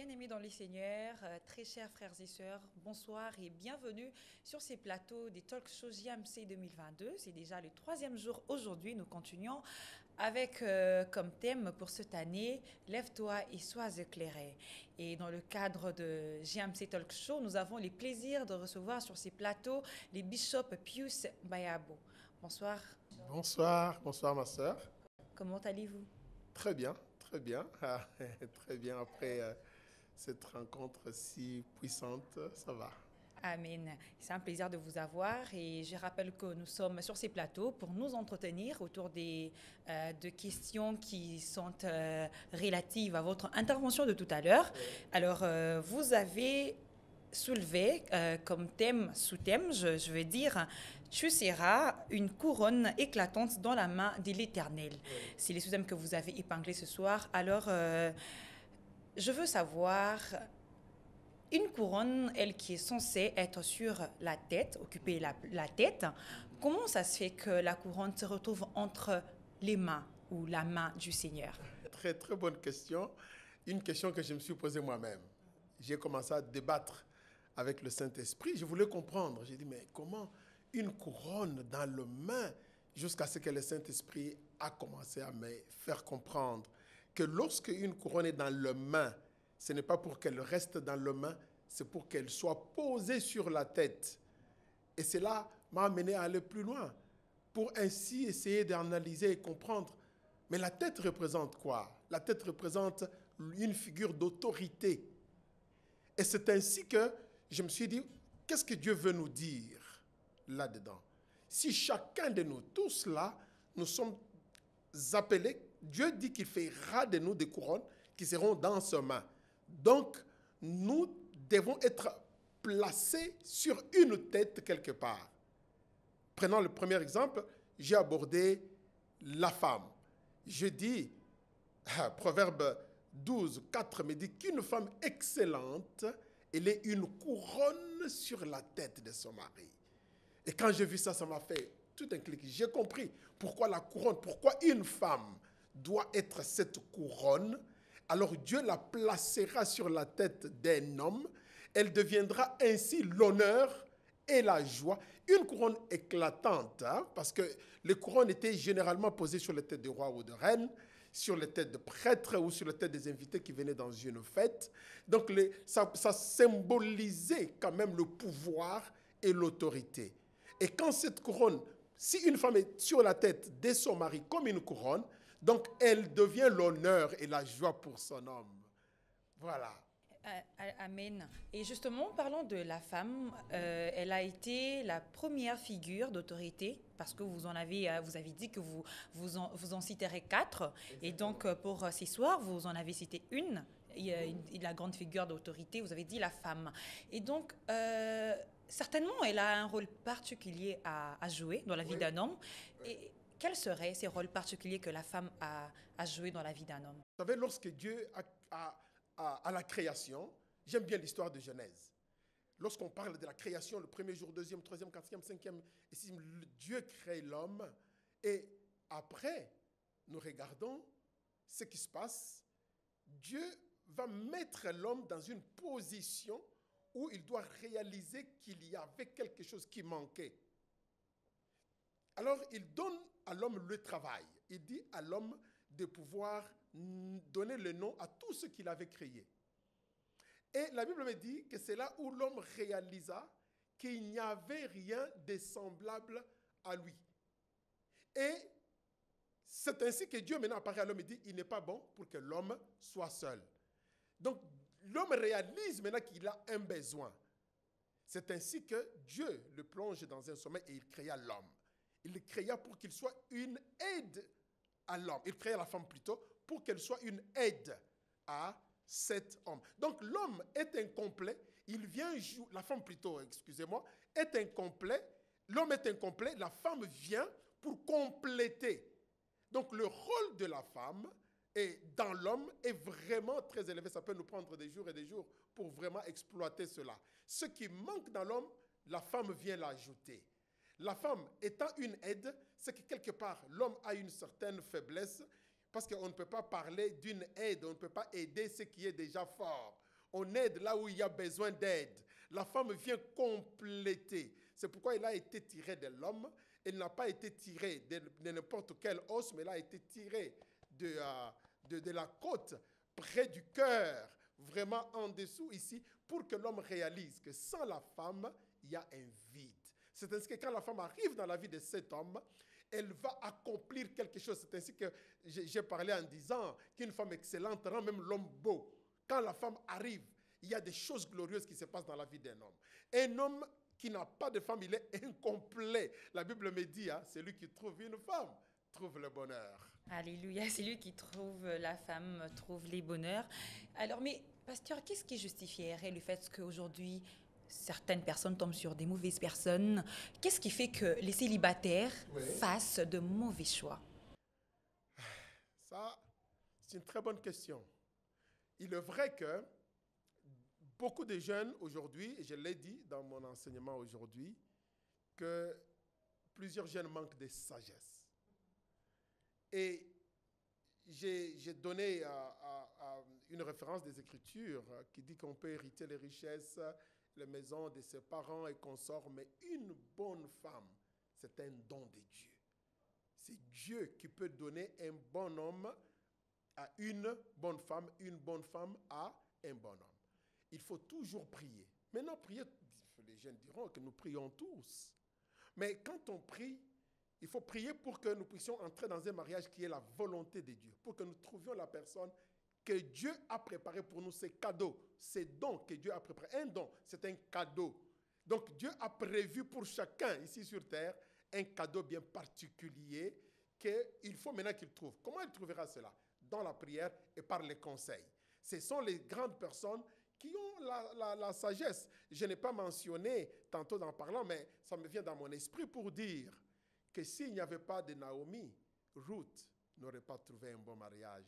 bien-aimés dans le Seigneur, très chers frères et sœurs, bonsoir et bienvenue sur ces plateaux des Talk Show JMC 2022. C'est déjà le troisième jour aujourd'hui. Nous continuons avec comme thème pour cette année, Lève-toi et sois éclairé. Et dans le cadre de JMC Talk Show, nous avons le plaisir de recevoir sur ces plateaux les bishops Pius Bayabo. Bonsoir. Bonsoir, bonsoir ma sœur. Comment allez-vous? Très bien, très bien. Très bien après cette rencontre si puissante, ça va. Amen. C'est un plaisir de vous avoir et je rappelle que nous sommes sur ces plateaux pour nous entretenir autour de questions qui sont relatives à votre intervention de tout à l'heure. Alors, vous avez soulevé comme thème, sous-thème, je veux dire, tu seras une couronne éclatante dans la main de l'Éternel. C'est les sous-thèmes que vous avez épinglés ce soir. Alors, je veux savoir, une couronne, elle qui est censée être sur la tête, occuper la tête, comment ça se fait que la couronne se retrouve entre les mains ou la main du Seigneur? Très, très bonne question. Une question que je me suis posée moi-même. J'ai commencé à débattre avec le Saint-Esprit. Je voulais comprendre. J'ai dit, mais comment une couronne dans les mains jusqu'à ce que le Saint-Esprit a commencé à me faire comprendre que lorsque une couronne est dans les mains, ce n'est pas pour qu'elle reste dans les mains, c'est pour qu'elle soit posée sur la tête. Et cela m'a amené à aller plus loin, pour ainsi essayer d'analyser et comprendre. Mais la tête représente quoi? La tête représente une figure d'autorité. Et c'est ainsi que je me suis dit, qu'est-ce que Dieu veut nous dire là-dedans? Si chacun de nous, tous là, nous sommes appelés, Dieu dit qu'il fera de nous des couronnes qui seront dans ses mains. Donc, nous devons être placés sur une tête quelque part. Prenons le premier exemple, j'ai abordé la femme. Je dis, Proverbe 12, 4 me dit qu'une femme excellente, elle est une couronne sur la tête de son mari. Et quand j'ai vu ça, ça m'a fait tout un clic. J'ai compris pourquoi la couronne, pourquoi une femme doit être cette couronne. Alors Dieu la placera sur la tête d'un homme. Elle deviendra ainsi l'honneur et la joie. Une couronne éclatante, hein, parce que les couronnes étaient généralement posées sur les têtes de rois ou de reines, sur les têtes de prêtres ou sur les têtes des invités qui venaient dans une fête. Donc ça symbolisait quand même le pouvoir et l'autorité. Et quand cette couronne, si une femme est sur la tête de son mari comme une couronne, donc elle devient l'honneur et la joie pour son homme. Voilà. Amen. Et justement, parlons de la femme. Elle a été la première figure d'autorité parce que vous avez dit que vous en citerez 4. Et donc, pour ce soir, vous en avez cité une. La grande figure d'autorité, vous avez dit la femme. Et donc, certainement, elle a un rôle particulier à jouer dans la vie d'un homme. Et quels seraient ces rôles particuliers que la femme a joué dans la vie d'un homme? Vous savez, lorsque Dieu à la création, j'aime bien l'histoire de Genèse. Lorsqu'on parle de la création, le premier jour, deuxième, troisième, quatrième, cinquième, et si Dieu crée l'homme, et après, nous regardons ce qui se passe. Dieu va mettre l'homme dans une position où il doit réaliser qu'il y avait quelque chose qui manquait. Alors, il donne à l'homme le travail. Il dit à l'homme de pouvoir donner le nom à tout ce qu'il avait créé. Et la Bible me dit que c'est là où l'homme réalisa qu'il n'y avait rien de semblable à lui. Et c'est ainsi que Dieu maintenant apparaît à l'homme et dit, il n'est pas bon pour que l'homme soit seul. Donc, l'homme réalise maintenant qu'il a un besoin. C'est ainsi que Dieu le plonge dans un sommeil et il créa l'homme. Il le créa pour qu'il soit une aide à l'homme. Il créa la femme plutôt pour qu'elle soit une aide à cet homme. Donc l'homme est incomplet, il vient jouer, la femme plutôt, excusez-moi, est incomplet, l'homme est incomplet, la femme vient pour compléter. Donc le rôle de la femme dans l'homme est vraiment très élevé. Ça peut nous prendre des jours et des jours pour vraiment exploiter cela. Ce qui manque dans l'homme, la femme vient l'ajouter. La femme étant une aide, c'est que quelque part, l'homme a une certaine faiblesse parce qu'on ne peut pas parler d'une aide, on ne peut pas aider ce qui est déjà fort. On aide là où il y a besoin d'aide. La femme vient compléter. C'est pourquoi elle a été tirée de l'homme. Elle n'a pas été tirée de n'importe quel os, mais elle a été tirée de la côte, près du cœur, vraiment en dessous ici, pour que l'homme réalise que sans la femme, il y a un vide. C'est ainsi que quand la femme arrive dans la vie de cet homme, elle va accomplir quelque chose. C'est ainsi que j'ai parlé en disant qu'une femme excellente rend même l'homme beau. Quand la femme arrive, il y a des choses glorieuses qui se passent dans la vie d'un homme. Un homme qui n'a pas de femme, il est incomplet. La Bible me dit, celui qui trouve une femme trouve le bonheur. Alléluia, c'est lui qui trouve la femme, trouve les bonheurs. Alors, mais pasteur, qu'est-ce qui justifierait le fait qu'aujourd'hui, certaines personnes tombent sur des mauvaises personnes? Qu'est-ce qui fait que les célibataires fassent de mauvais choix? Ça, c'est une très bonne question. Il est vrai que beaucoup de jeunes aujourd'hui, et je l'ai dit dans mon enseignement aujourd'hui, que plusieurs jeunes manquent de sagesse. Et j'ai donné une référence des Écritures qui dit qu'on peut hériter les richesses, les maisons de ses parents et consorts, mais une bonne femme, c'est un don de Dieu. C'est Dieu qui peut donner un bon homme à une bonne femme à un bon homme. Il faut toujours prier. Maintenant, prier, les jeunes diront que nous prions tous. Mais quand on prie, il faut prier pour que nous puissions entrer dans un mariage qui est la volonté de Dieu, pour que nous trouvions la personne que Dieu a préparée pour nous, ces cadeaux, ces dons que Dieu a préparés. Un don, c'est un cadeau. Donc Dieu a prévu pour chacun ici sur terre un cadeau bien particulier qu'il faut maintenant qu'il trouve. Comment il trouvera cela? Dans la prière et par les conseils. Ce sont les grandes personnes qui ont la sagesse. Je n'ai pas mentionné tantôt en parlant, mais ça me vient dans mon esprit pour dire que s'il n'y avait pas de Naomi, Ruth n'aurait pas trouvé un bon mariage.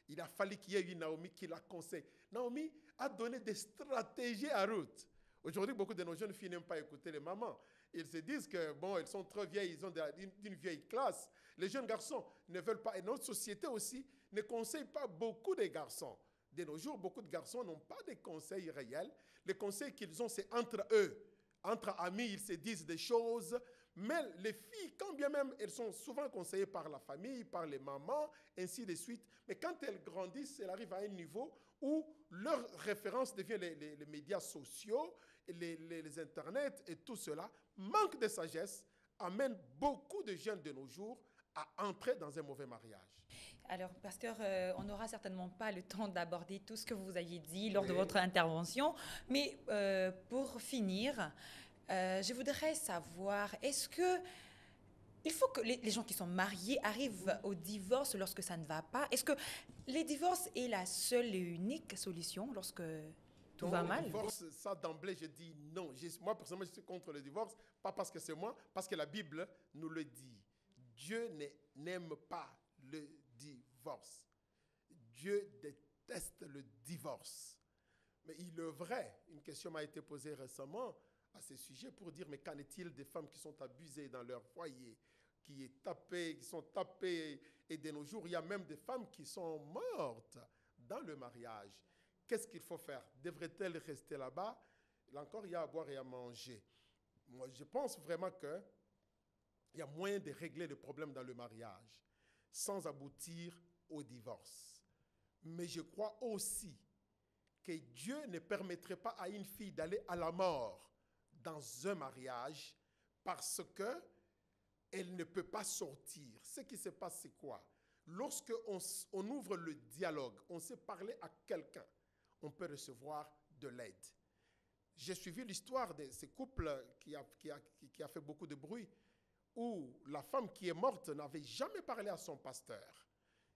Il a fallu qu'il y ait une Naomi qui la conseille. Naomi a donné des stratégies à Ruth. Aujourd'hui, beaucoup de nos jeunes filles n'aiment pas écouter les mamans. Ils se disent que, bon, elles sont trop vieilles, ils ont d'une vieille classe. Les jeunes garçons ne veulent pas, et notre société aussi ne conseille pas beaucoup de garçons. De nos jours, beaucoup de garçons n'ont pas de conseils réels. Les conseils qu'ils ont, c'est entre eux. Entre amis, ils se disent des choses. Mais les filles, quand bien même, elles sont souvent conseillées par la famille, par les mamans, ainsi de suite. Mais quand elles grandissent, elles arrivent à un niveau où leur référence devient les médias sociaux, les internets et tout cela. Manque de sagesse amène beaucoup de jeunes de nos jours à entrer dans un mauvais mariage. Alors, pasteur, on n'aura certainement pas le temps d'aborder tout ce que vous aviez dit lors de votre intervention, mais pour finir, je voudrais savoir, est-ce que il faut que les gens qui sont mariés arrivent au divorce lorsque ça ne va pas? Est-ce que les divorces est la seule et unique solution lorsque tout va mal? Le divorce, ça d'emblée, je dis non. Moi, personnellement, je suis contre le divorce, pas parce que c'est moi, parce que la Bible nous le dit. Dieu n'aime pas le divorce. Dieu déteste le divorce. Mais il est vrai, une question m'a été posée récemment à ce sujet pour dire, mais qu'en est-il des femmes qui sont abusées dans leur foyer, qui sont tapées, et de nos jours, il y a même des femmes qui sont mortes dans le mariage. Qu'est-ce qu'il faut faire? Devrait-elle rester là-bas? Là encore, il y a à boire et à manger. Moi, je pense vraiment qu'il y a moyen de régler le problème dans le mariage sans aboutir au divorce. Mais je crois aussi que Dieu ne permettrait pas à une fille d'aller à la mort dans un mariage parce qu'elle ne peut pas sortir. Ce qui se passe, c'est quoi? Lorsque on ouvre le dialogue, on sait parler à quelqu'un, on peut recevoir de l'aide. J'ai suivi l'histoire de ce couple qui a fait beaucoup de bruit, où la femme qui est morte n'avait jamais parlé à son pasteur.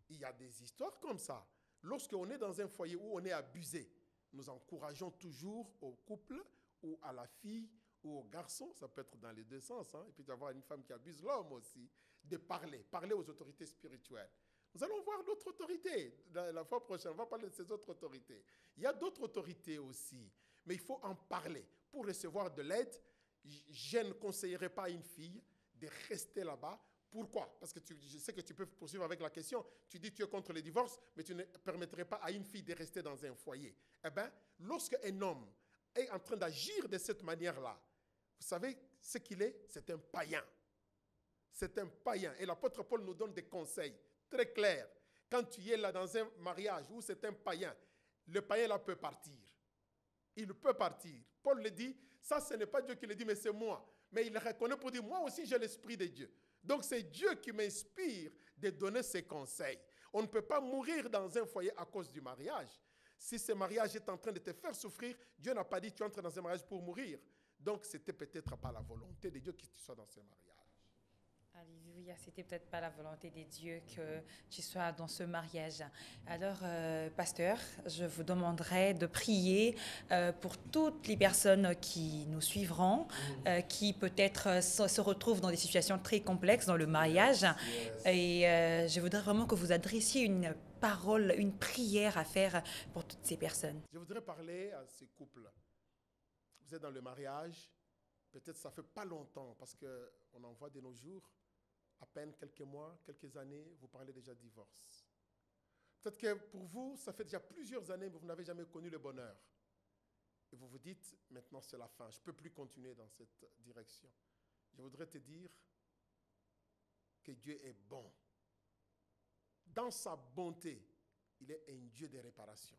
Il y a des histoires comme ça. Lorsqu'on est dans un foyer où on est abusé, nous encourageons toujours au couple ou à la fille ou au garçon, ça peut être dans les deux sens, et puis d'avoir une femme qui abuse l'homme aussi, de parler aux autorités spirituelles. Nous allons voir d'autres autorités. La fois prochaine, on va parler de ces autres autorités. Il y a d'autres autorités aussi, mais il faut en parler. Pour recevoir de l'aide, je ne conseillerais pas à une fille de rester là-bas Pourquoi? Parce que je sais que tu peux poursuivre avec la question. Tu dis que tu es contre les divorces, mais tu ne permettrais pas à une fille de rester dans un foyer. Eh bien, lorsque un homme est en train d'agir de cette manière-là, vous savez ce qu'il est? C'est un païen. C'est un païen. Et l'apôtre Paul nous donne des conseils très clairs. Quand tu es là dans un mariage où c'est un païen, le païen là peut partir. Il peut partir. Paul le dit, ça ce n'est pas Dieu qui le dit, mais c'est moi. Mais il le reconnaît pour dire, moi aussi j'ai l'Esprit de Dieu. Donc c'est Dieu qui m'inspire de donner ses conseils. On ne peut pas mourir dans un foyer à cause du mariage. Si ce mariage est en train de te faire souffrir, Dieu n'a pas dit tu entres dans un mariage pour mourir. Donc c'était peut-être pas la volonté de Dieu que tu sois dans ce mariage. Alléluia, c'était peut-être pas la volonté de Dieu que tu sois dans ce mariage. Alors, pasteur, je vous demanderai de prier pour toutes les personnes qui nous suivront, qui peut-être se retrouvent dans des situations très complexes dans le mariage. Et je voudrais vraiment que vous adressiez une parole, une prière à faire pour toutes ces personnes. Je voudrais parler à ces couples. Vous êtes dans le mariage, peut-être ça fait pas longtemps, parce qu'on en voit de nos jours, à peine quelques mois, quelques années, vous parlez déjà de divorce. Peut-être que pour vous, ça fait déjà plusieurs années que vous n'avez jamais connu le bonheur. Et vous vous dites, maintenant c'est la fin, je ne peux plus continuer dans cette direction. Je voudrais te dire que Dieu est bon. Dans sa bonté, il est un Dieu de réparation.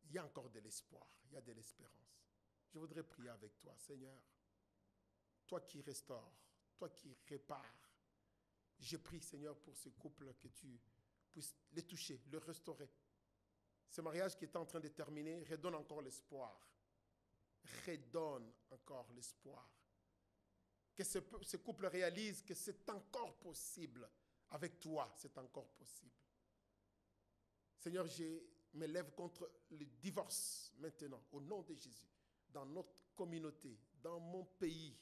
Il y a encore de l'espoir, il y a de l'espérance. Je voudrais prier avec toi, Seigneur. Toi qui restaures, toi qui répares. Je prie, Seigneur, pour ce couple que tu puisses les toucher, les restaurer. Ce mariage qui est en train de terminer, redonne encore l'espoir. Redonne encore l'espoir. Que ce couple réalise que c'est encore possible. Avec toi, c'est encore possible. Seigneur, je me lève contre le divorce maintenant, au nom de Jésus, dans notre communauté, dans mon pays,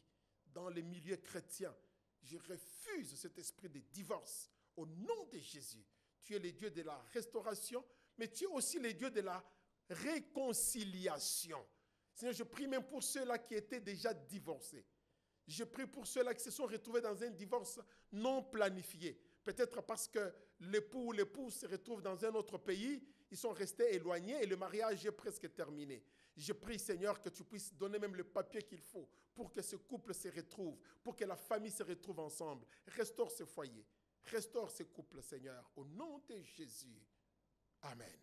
dans les milieux chrétiens. Je refuse cet esprit de divorce au nom de Jésus. Tu es le Dieu de la restauration, mais tu es aussi le Dieu de la réconciliation. Seigneur, je prie même pour ceux-là qui étaient déjà divorcés. Je prie pour ceux-là qui se sont retrouvés dans un divorce non planifié. Peut-être parce que l'époux ou l'épouse se retrouve dans un autre pays, ils sont restés éloignés et le mariage est presque terminé. Je prie, Seigneur, que tu puisses donner même le papier qu'il faut pour que ce couple se retrouve, pour que la famille se retrouve ensemble. Restaure ce foyer, restaure ce couple, Seigneur, au nom de Jésus. Amen.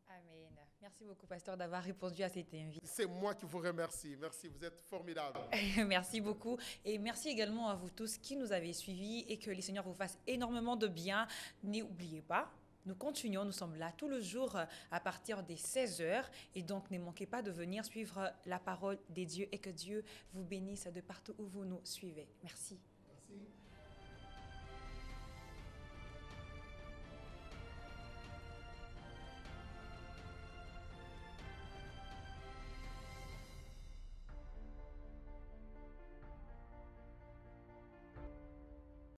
Amen. Merci beaucoup, pasteur, d'avoir répondu à cette invite. C'est moi qui vous remercie. Merci, vous êtes formidables. Merci beaucoup. Et merci également à vous tous qui nous avez suivis et que les Seigneurs vous fassent énormément de bien. N'oubliez pas, nous continuons, nous sommes là tout le jour à partir des 16h. Et donc, ne manquez pas de venir suivre la parole des dieux et que Dieu vous bénisse de partout où vous nous suivez. Merci. Merci.